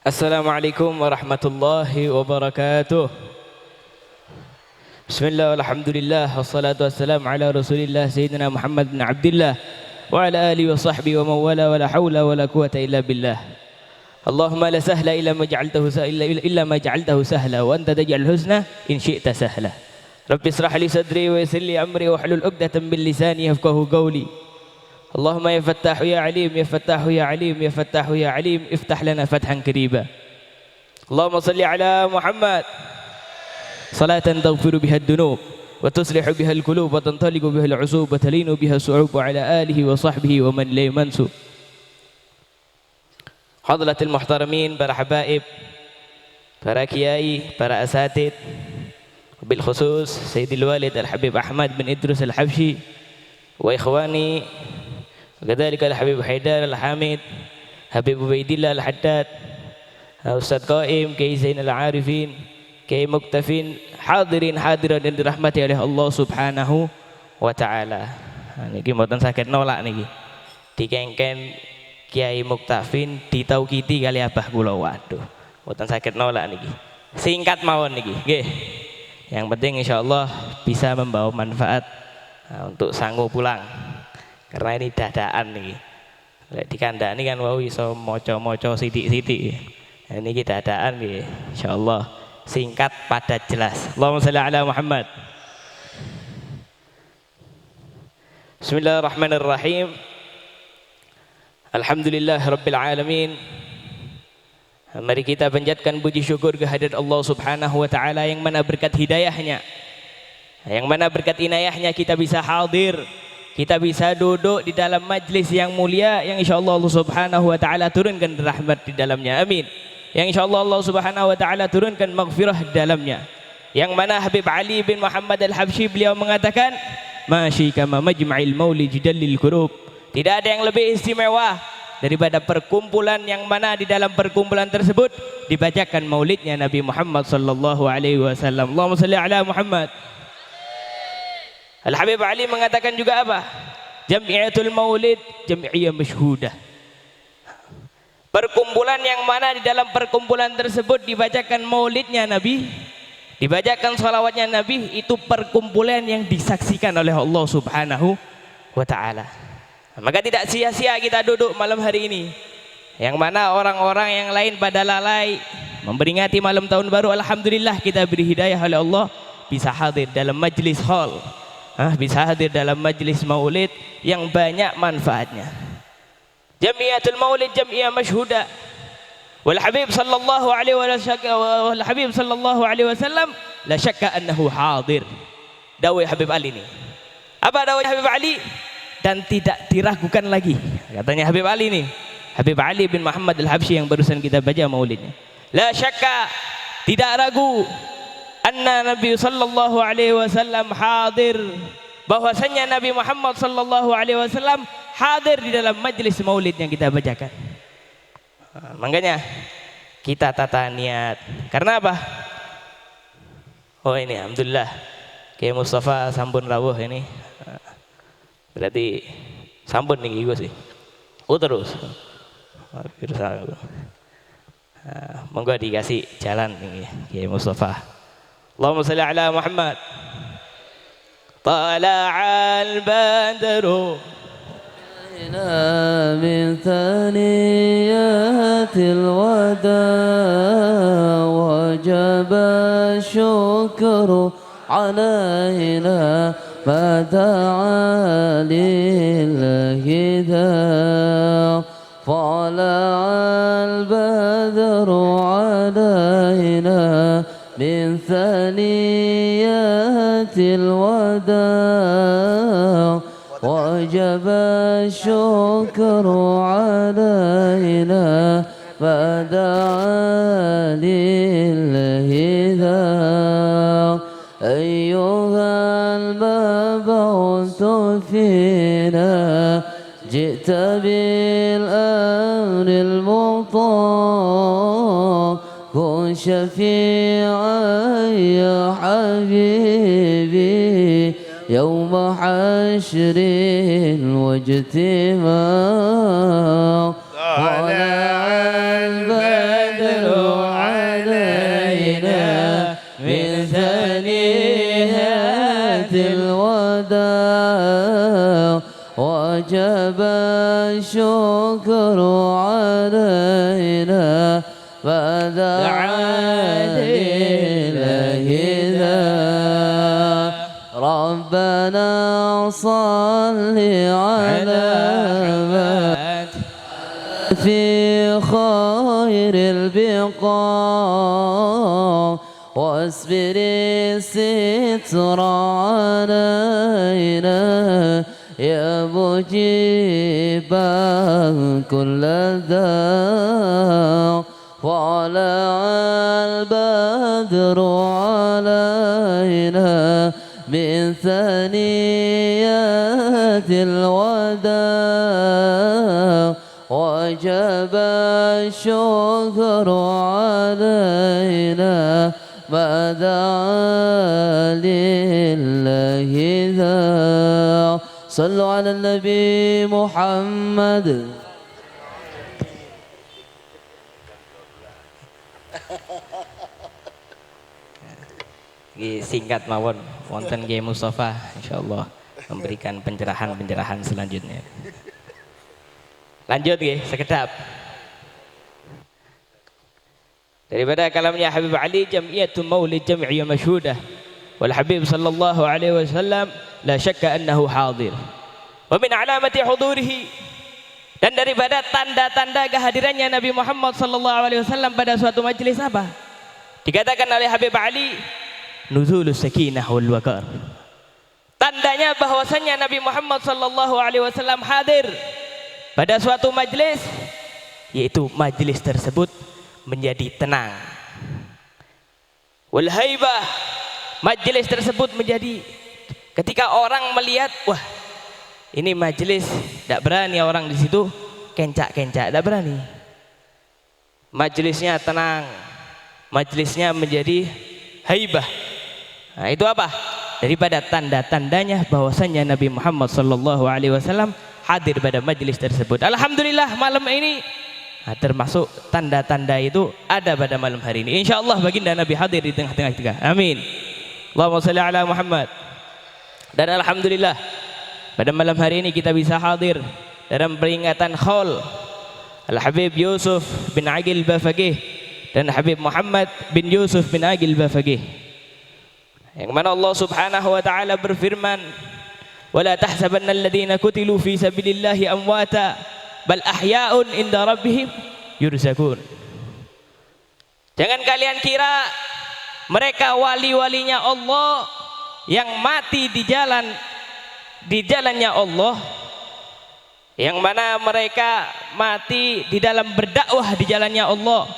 Assalamualaikum warahmatullahi wabarakatuh. Bismillah, alhamdulillah, wassalatu wassalamu ala rasulillah Sayyidina Muhammad bin Abdillah wa ala alihi wa sahbihi wa mawala wa la hawla wa la quwata illa billah. Allahumma la sahla illa ma ja'altahu sahla wa anta taj'al husna in syi'ta sahla. Rabbi israh li sadri wa yassir li amri wa hlul 'uqdatam min lisani yafqahu qawli. Allahumma ya Fattahu ya Alim, ya Fattahu ya Alim, ya Fattahu ya Alim, iftah lana fathan qariba. Allahumma salli ala Muhammad salatan taghfiru biha ad-dunub wa tuslihu biha al-qulub wa tantaliqu biha al-'usub wa talinu biha as-su'ub wa ala alihi wa sahbihi wa man la mansub. Hadratil muhtaramin, para habaib, para kiai, para asatid, bil khusus Sayyidil Walid Al-Habib Ahmad bin Idrus Al-Habsyi wa ikhwani kadzalika Al-Habib Haidar Al-Hamid, Habib Ubaidillah Al-Haddad, Ustaz Qaim, Kiai Zainal Arifin, Kiai Muktafin, hadirin hadirat yang dirahmati oleh Allah Subhanahu wa taala. Niki mboten saged nolak niki. Dikengken Kiai Muktafin ditaukiti kali abah kula. Waduh, mboten saged nolak niki. Singkat mawon niki, nggih. Yang penting insyaallah bisa membawa manfaat untuk sanggup pulang. Karena ini dadaan nih, di kandang ini kan wau iso moco sidik-sidik. Ini kita dadaan nih, insyaallah singkat padat jelas. Allahumma shalli ala Muhammad. Bismillahirrahmanirrahim. Alhamdulillah Rabbil Alamin. Mari kita panjatkan puji syukur kehadirat Allah Subhanahu wa taala yang mana berkat hidayahnya, yang mana berkat inayahnya kita bisa hadir, kita bisa duduk di dalam majlis yang mulia yang insyaallah Allah Subhanahu wa taala turunkan rahmat di dalamnya. Amin. Yang insyaallah Allah Subhanahu wa taala turunkan maghfirah di dalamnya. Yang mana Habib Ali bin Muhammad Al-Habsyi beliau mengatakan, "Masyi kama majma'il maulid jidallil qurub." Tidak ada yang lebih istimewa daripada perkumpulan yang mana di dalam perkumpulan tersebut dibacakan maulidnya Nabi Muhammad sallallahu alaihi wasallam. Allahumma shalli ala Muhammad. Al-Habib Ali mengatakan juga apa? Jam'iyatul Maulid jam'iyah masyhudah. Perkumpulan yang mana di dalam perkumpulan tersebut dibacakan maulidnya Nabi, dibacakan salawatnya Nabi, itu perkumpulan yang disaksikan oleh Allah Subhanahu wa taala. Maka tidak sia-sia kita duduk malam hari ini. Yang mana orang-orang yang lain pada lalai memperingati malam tahun baru, alhamdulillah kita beri hidayah oleh Allah bisa hadir dalam majlis hall. Bisa hadir dalam majlis maulid yang banyak manfaatnya. Jamiatul Maulid jam'iyah masyhuda. Wal Habib sallallahu alaihi wasallam la syakka annahu hadir. Dawai Habib Ali ini. Apa dawai Habib Ali? Dan tidak diragukan lagi. Katanya Habib Ali ini, Habib Ali bin Muhammad Al-Habsyi yang barusan kita baca maulidnya. La syakka, tidak ragu, anna Nabi sallallahu alaihi wasallam hadir, bahwasanya Nabi Muhammad sallallahu alaihi wasallam hadir di dalam majlis maulid yang kita bacakan. Makanya kita tata niat. Karena apa? Oh ini alhamdulillah Kiai Mustafa sampun rawuh ini. Berarti sampun nih gue sih. Oh terus. Monggo dikasih jalan nih Kiai Mustafa. Allahumma shalli ala Muhammad. Tala'al badru min thaniyatil wada wajaba syukru alaina ma da'a lillahi da tala'al badru alaina من ثنيات الوداع وجب الشكر علينا فدعا للهدى أيها المبعوث فينا جئت بالأمر المطاع كن شفيعا يا حبيبي يوم حشر واجتماع طلع البدر الشكر علينا فدعا لله ذا ربنا صل على من في خير البقاع واصبر الستر علينا يا مجيب كل داع وطلع البدر علينا من ثنيات الوداع وجب الشكر علينا ما دعا لله ذا صلوا على النبي محمد. Singkat mawon wonten Kiai Mustafa insyaallah memberikan pencerahan selanjutnya. Lanjut nggih sekedap. Daripada kalamnya Habib Ali Jam'iyatu Maulid Jam'iyah Masyhudah wal Habib sallallahu alaihi wasallam la syakka annahu hadir. Wa min alamati hudurihi, dan daripada tanda-tanda kehadirannya Nabi Muhammad sallallahu alaihi wasallam pada suatu majelis apa? Dikatakan oleh Habib Ali nuzulus sakinah wal waqar. Tandanya bahwasannya Nabi Muhammad sallallahu alaihi wasallam hadir pada suatu majelis, yaitu majelis tersebut menjadi tenang. Wal haibah, majelis tersebut menjadi ketika orang melihat, wah ini majelis tidak berani orang di situ kencak-kencak, tidak berani. Majelisnya tenang, majelisnya menjadi haibah. Nah, itu apa? Daripada tanda-tandanya bahwasannya Nabi Muhammad sallallahu alaihi wasallam hadir pada majelis tersebut. Alhamdulillah malam ini termasuk tanda-tanda itu ada pada malam hari ini. Insyaallah baginda Nabi hadir di tengah-tengah kita. Amin. Allahumma shalli ala Muhammad. Dan alhamdulillah pada malam hari ini kita bisa hadir dalam peringatan Khaul Al-Habib Yusuf bin Aqil Bafaqih dan Habib Muhammad bin Yusuf bin Aqil Bafaqih, yang mana Allah Subhanahu wa taala berfirman, "Wala tahsabanna alladhina qutilu fi sabilillahi amwata bal ahya'un inda rabbihim yurzakun." Jangan kalian kira mereka wali-walinya Allah yang mati di jalannya Allah, yang mana mereka mati di dalam berdakwah di jalannya Allah,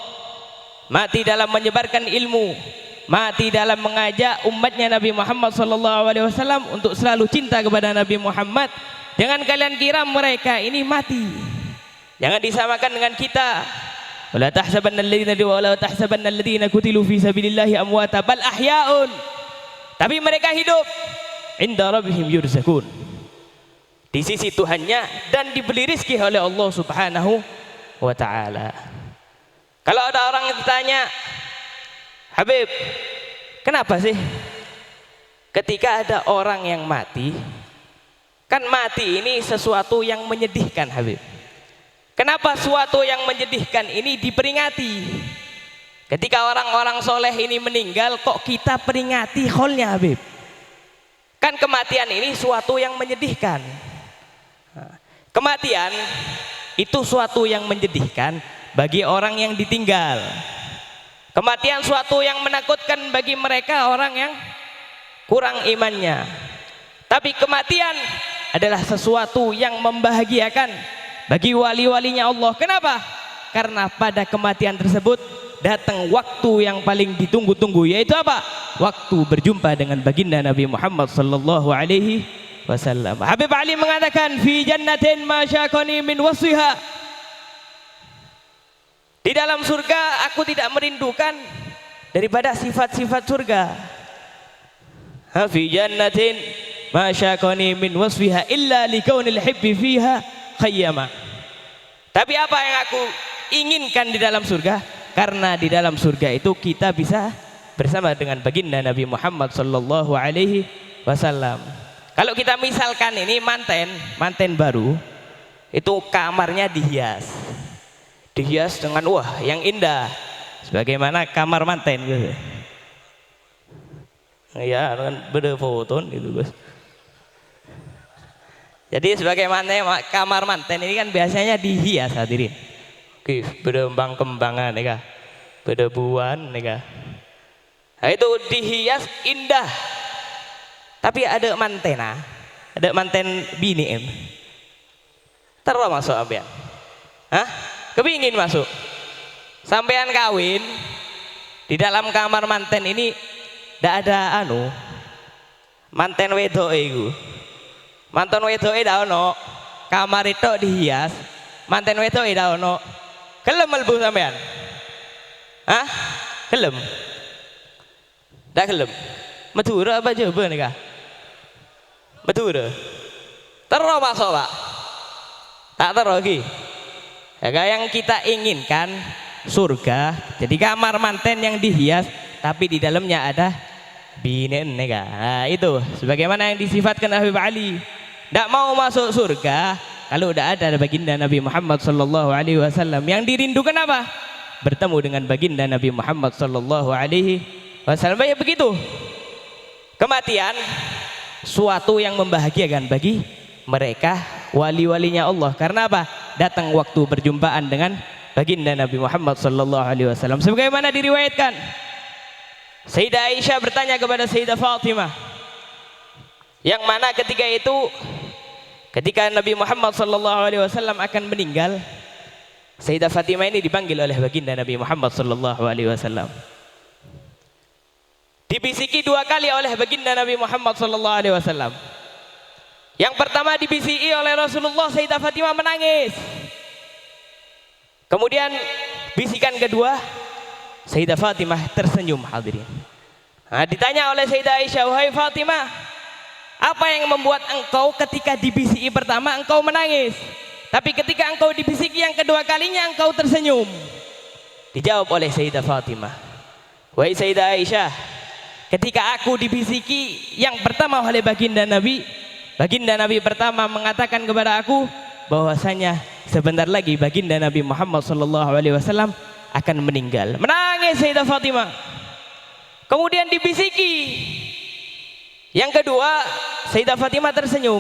mati dalam menyebarkan ilmu, mati dalam mengajak umatnya Nabi Muhammad SAW untuk selalu cinta kepada Nabi Muhammad. Jangan kalian kira mereka ini mati, jangan disamakan dengan kita. Wala tahsabanna alladhina qutilu fi sabilillahi amwata bal ahya'un, tapi mereka hidup inda rabbihim yurzakun, di sisi Tuhannya, dan diberi rizki oleh Allah Subhanahu wa taala. Kalau ada orang yang ditanya, Habib, kenapa sih ketika ada orang yang mati, kan mati ini sesuatu yang menyedihkan Habib, kenapa suatu yang menyedihkan ini diperingati? Ketika orang-orang soleh ini meninggal, kok kita peringati kholnya Habib? Kan kematian ini suatu yang menyedihkan. Kematian itu suatu yang menyedihkan bagi orang yang ditinggal. Kematian suatu yang menakutkan bagi mereka orang yang kurang imannya. Tapi kematian adalah sesuatu yang membahagiakan bagi wali-walinya Allah. Kenapa? Karena pada kematian tersebut datang waktu yang paling ditunggu-tunggu, yaitu apa? Waktu berjumpa dengan baginda Nabi Muhammad sallallahu alaihi wasallam. Habib Ali mengatakan, fi jannatin ma syaqani min wasfiha. Di dalam surga aku tidak merindukan daripada sifat-sifat surga. Fi jannatin ma syaqani min wasfiha illa likaunil hibbi fiha khayyama. Tapi apa yang aku inginkan di dalam surga? Karena di dalam surga itu kita bisa bersama dengan baginda Nabi Muhammad sallallahu alaihi wasallam. Kalau kita misalkan ini manten baru, Itu kamarnya dihias. Dihias dengan wah yang indah. Sebagaimana kamar manten gitu. Ya, kan beda foto gitu, Gus. Jadi sebagaimana kamar manten ini kan biasanya dihias hadirin. Oke, beda kembang-kembangan ya kah? Beda buan ya kah? Nah, itu dihias indah. Tapi ada mantena, ada manten bini em. Terus masuk ambean. Hah? Kepingin masuk. Sampean kawin di dalam kamar manten ini ndak ada manten wedok iku. Manten wedok ndak ono. Kamar itu dihias. Manten wedok ndak ono. Gelem mlebu sampean? Hah? Gelem? Ndak gelem. Madura apa coba nih kah? Madura. Terus masuk Pak. Tak terus lagi. Ya, yang kita inginkan surga. Jadi kamar manten yang dihias, tapi di dalamnya ada binen nega. Nah, itu sebagaimana yang disifatkan Habib Ali. Tidak mau masuk surga kalau udah ada baginda Nabi Muhammad sallallahu alaihi wasallam. Yang dirindukan apa? Bertemu dengan baginda Nabi Muhammad sallallahu alaihi wasallam. Ya begitu. Kematian suatu yang membahagiakan bagi mereka wali-walinya Allah. Karena apa? Datang waktu berjumpaan dengan baginda Nabi Muhammad sallallahu alaihi wasallam. Sebagaimana diriwayatkan, Sayyidah Aisyah bertanya kepada Sayyidah Fatimah, yang mana ketika itu ketika Nabi Muhammad sallallahu alaihi wasallam akan meninggal, Sayyidah Fatimah ini dipanggil oleh baginda Nabi Muhammad sallallahu alaihi wasallam. Dibisiki 2 kali oleh baginda Nabi Muhammad sallallahu alaihi wasallam. Yang pertama dibisiki oleh Rasulullah, Sayyidah Fatimah menangis. Kemudian bisikan kedua, Sayyidah Fatimah tersenyum hadirin. Nah, ditanya oleh Sayyidah Aisyah, wahai Fatimah, apa yang membuat engkau ketika dibisiki pertama engkau menangis, tapi ketika engkau dibisiki yang kedua kalinya engkau tersenyum? Dijawab oleh Sayyidah Fatimah, wahai Sayyidah Aisyah, ketika aku dibisiki yang pertama oleh baginda Nabi pertama mengatakan kepada aku bahwasanya sebentar lagi baginda Nabi Muhammad SAW akan meninggal. Menangis Sayyidah Fatimah. Kemudian dibisiki yang kedua, Sayyidah Fatimah tersenyum.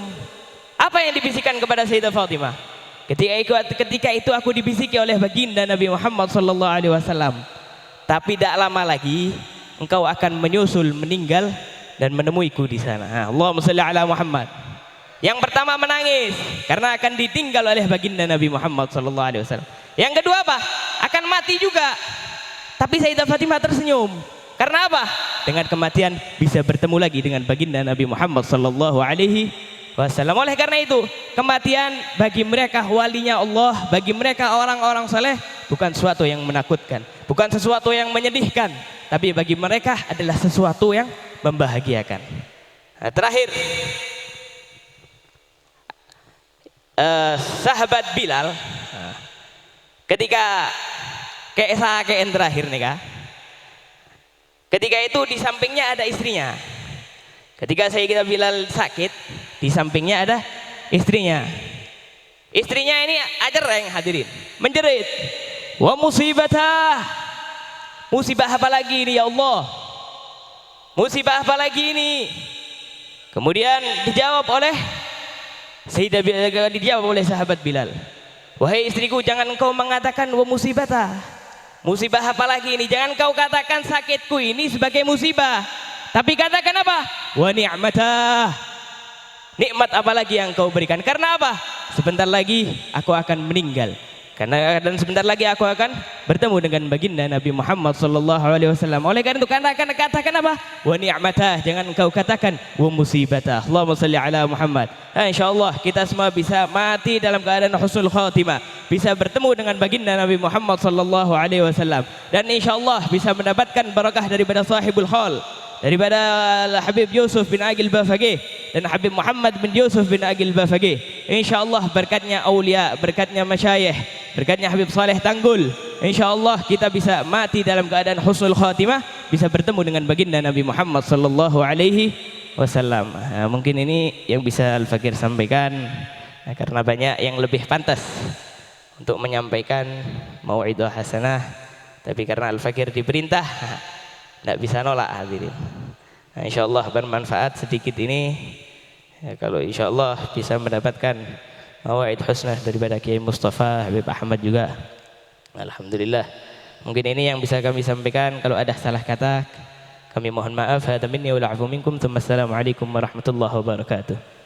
Apa yang dibisikkan kepada Sayyidah Fatimah? Ketika itu aku dibisiki oleh baginda Nabi Muhammad SAW. Tapi tidak lama lagi engkau akan menyusul meninggal dan menemuiku di sana. Allahumma shalli ala Muhammad. Yang pertama menangis karena akan ditinggal oleh baginda Nabi Muhammad SAW. Yang kedua apa? Akan mati juga. Tapi Sayyidah Fatimah tersenyum. Karena apa? Dengan kematian bisa bertemu lagi dengan baginda Nabi Muhammad SAW. Oleh karena itu, kematian bagi mereka walinya Allah, bagi mereka orang-orang saleh bukan sesuatu yang menakutkan, bukan sesuatu yang menyedihkan, tapi bagi mereka adalah sesuatu yang membahagiakan. Nah, terakhir, sahabat Bilal ketika keesaken terakhir nih kak, ketika itu di sampingnya ada istrinya. Ketika Sayyidina Bilal sakit, di sampingnya ada istrinya. Istrinya ini acereng hadirin, menjerit, wa musibatah, musibah apa lagi ini ya Allah, musibah apa lagi ini? Kemudian dijawab oleh Sayyidah Bilal, dijawab oleh sahabat Bilal, wahai istriku, jangan engkau mengatakan wa musibata, musibah apa lagi ini? Jangan kau katakan sakitku ini sebagai musibah, tapi katakan apa? Wa ni'matah, nikmat apa lagi yang kau berikan? Karena apa? Sebentar lagi aku akan meninggal. Dan sebentar lagi aku akan bertemu dengan baginda Nabi Muhammad SAW. Oleh karena itu katakan apa? Wa ni'matah, jangan engkau katakan wa musibatah. Allahumma salli ala Muhammad. Nah, insyaallah kita semua bisa mati dalam keadaan husnul khatimah, bisa bertemu dengan baginda Nabi Muhammad SAW, dan insyaallah bisa mendapatkan barakah daripada sahibul hal, daripada Habib Yusuf bin Agil Bafaqih dan Habib Muhammad bin Yusuf bin Agil Bafaqih. InsyaAllah berkatnya awliya, berkatnya masyayikh, berkatnya Habib Saleh Tanggul, InsyaAllah kita bisa mati dalam keadaan husnul khatimah, bisa bertemu dengan baginda Nabi Muhammad sallallahu alaihi wasallam. Mungkin ini yang bisa Al-Fakir sampaikan. karena banyak yang lebih pantas untuk menyampaikan mau'idhah hasanah, tapi karena Al-Fakir diperintah tidak bisa nolak hadirin. Nah, insyaallah bermanfaat sedikit ini ya, kalau insyaallah bisa mendapatkan mau'id husnah daripada Kiai Mustafa Habib Ahmad juga, alhamdulillah. Mungkin ini yang bisa kami sampaikan. Kalau ada salah kata kami mohon maaf. Hadza minni wal 'afwu minkum. Assalamualaikum warahmatullahi wabarakatuh.